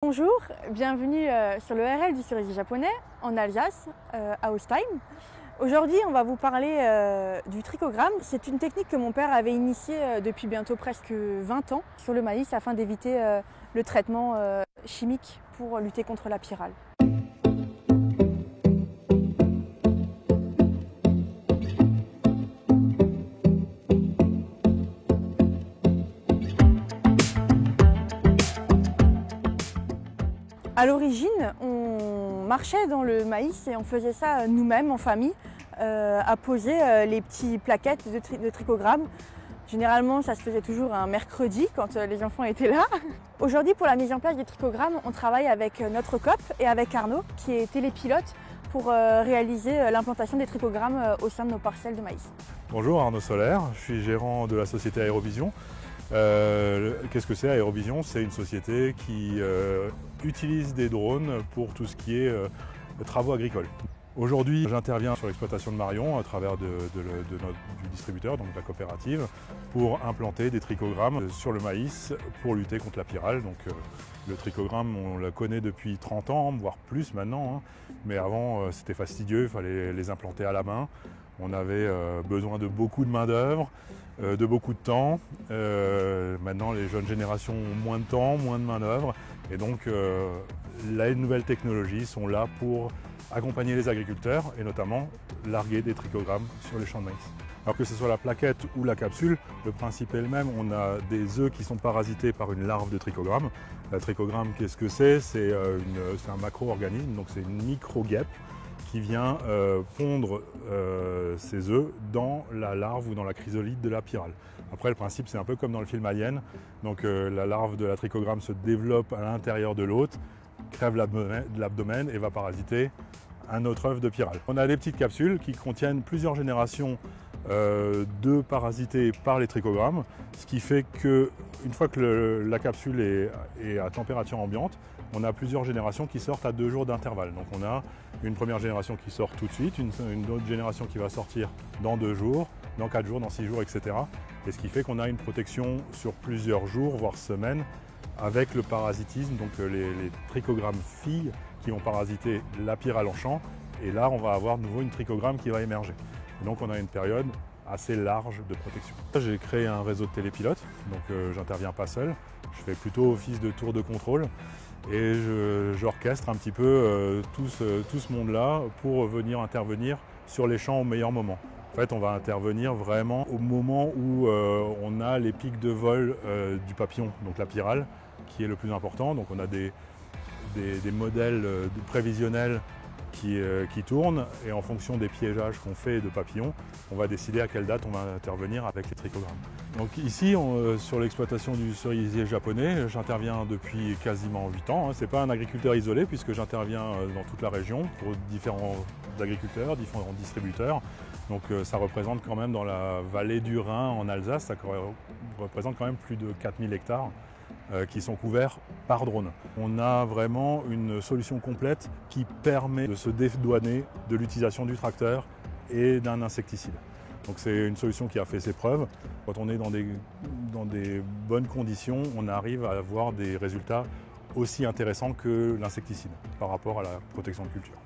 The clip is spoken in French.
Bonjour, bienvenue sur le RL du cerisier japonais en Alsace, à Ostheim. Aujourd'hui, on va vous parler du trichogramme. C'est une technique que mon père avait initiée depuis bientôt presque 20 ans sur le maïs afin d'éviter le traitement chimique pour lutter contre la pyrale. À l'origine, on marchait dans le maïs et on faisait ça nous-mêmes en famille, à poser les petites plaquettes de trichogramme. Généralement, ça se faisait toujours un mercredi quand les enfants étaient là. Aujourd'hui, pour la mise en place des trichogrammes, on travaille avec notre COP et avec Arnaud, qui est télépilote, pour réaliser l'implantation des trichogrammes au sein de nos parcelles de maïs. Bonjour, Arnaud Solaire, je suis gérant de la société Aérovision. Qu'est-ce que c'est Aérovision? C'est une société qui utilise des drones pour tout ce qui est travaux agricoles. Aujourd'hui, j'interviens sur l'exploitation de Marion à travers du distributeur, donc de la coopérative, pour implanter des trichogrammes sur le maïs pour lutter contre la pyrale. Donc, le trichogramme, on le connaît depuis 30 ans, voire plus maintenant, hein. Mais avant c'était fastidieux, il fallait les implanter à la main. On avait besoin de beaucoup de main-d'œuvre, de beaucoup de temps. Maintenant, les jeunes générations ont moins de temps, moins de main-d'œuvre. Et donc, les nouvelles technologies sont là pour accompagner les agriculteurs et notamment larguer des trichogrammes sur les champs de maïs. Alors que ce soit la plaquette ou la capsule, le principe est le même. On a des œufs qui sont parasités par une larve de trichogramme. La trichogramme, qu'est-ce que c'est? C'est un macro-organisme, donc c'est une micro-guêpe qui vient pondre ses œufs dans la larve ou dans la chrysolite de la pyrale. Après, le principe, c'est un peu comme dans le film Alien. Donc la larve de la trichogramme se développe à l'intérieur de l'hôte, crève l'abdomen et va parasiter un autre œuf de pyrale. On a des petites capsules qui contiennent plusieurs générations d'œufs parasités par les trichogrammes, ce qui fait qu'une fois que la capsule est à température ambiante, on a plusieurs générations qui sortent à 2 jours d'intervalle. Donc on a une première génération qui sort tout de suite, une autre génération qui va sortir dans 2 jours, dans 4 jours, dans 6 jours, etc. Et ce qui fait qu'on a une protection sur plusieurs jours, voire semaines, avec le parasitisme, donc les trichogrammes filles qui vont parasiter la pyrale en champ. Et là, on va avoir de nouveau une trichogramme qui va émerger. Et donc on a une période assez large de protection. J'ai créé un réseau de télépilotes, donc j'interviens pas seul, je fais plutôt office de tour de contrôle et j'orchestre un petit peu tout ce monde-là pour venir intervenir sur les champs au meilleur moment. En fait, on va intervenir vraiment au moment où on a les pics de vol du papillon, donc la pyrale, qui est le plus important. Donc on a des modèles prévisionnels qui tournent et en fonction des piégeages qu'on fait de papillons, on va décider à quelle date on va intervenir avec les trichogrammes. Donc ici, sur l'exploitation du cerisier japonais, j'interviens depuis quasiment 8 ans. Ce n'est pas un agriculteur isolé puisque j'interviens dans toute la région pour différents agriculteurs, différents distributeurs. Donc ça représente quand même dans la vallée du Rhin en Alsace, ça représente quand même plus de 4000 hectares qui sont couverts par drone. On a vraiment une solution complète qui permet de se dédouaner de l'utilisation du tracteur et d'un insecticide. Donc c'est une solution qui a fait ses preuves. Quand on est dans des bonnes conditions, on arrive à avoir des résultats aussi intéressants que l'insecticide par rapport à la protection de culture.